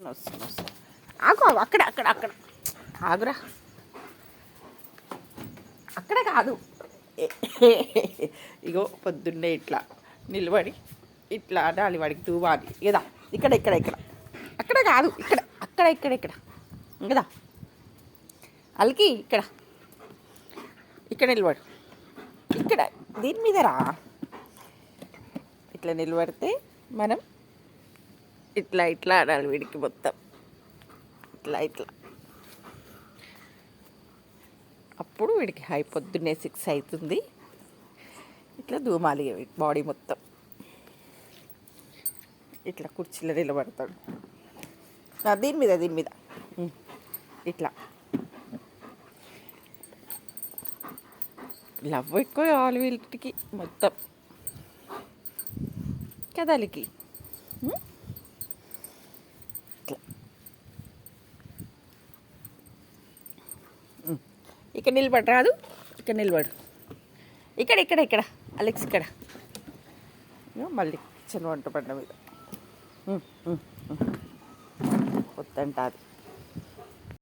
వస్తుంది వస్తుంది. ఆగు అక్కడ అక్కడ అక్కడ ఆగురా, అక్కడ కాదు. ఇగో పొద్దున్నే ఇట్లా నిలబడి ఇట్లా అనాలి, వాడికి తూవాలి కదా. ఇక్కడ ఇక్కడ ఇక్కడ అక్కడ కాదు, ఇక్కడ అక్కడ ఇక్కడ ఇక్కడ కదా. అలికి ఇక్కడ ఇక్కడ నిలబడు, ఇక్కడ దీని మీద రా. ఇట్లా నిలబడితే మనం ఇట్లా ఇట్లా ఆడాలి వీడికి మొత్తం, ఇట్లా ఇట్లా. అప్పుడు వీడికి హై పొద్దున్నే 6 అవుతుంది. ఇట్లా దూమాలి బాడీ మొత్తం. ఇట్లా కుర్చీలో నిలబడతాడు. దీని మీద దీని మీద ఇట్లా లవ్ ఎక్కువ కావాలి వీళ్ళకి మొత్తం కదలికి. ఇట్లా ఇక్కడ నిలబడు, రాదు ఇక్కడ నిలబడు. ఇక్కడ ఇక్కడ ఇక్కడ అలెక్స్ ఇక్కడ. మళ్ళీ కిచెన్ వంట పడిన మీద వద్దంట అది.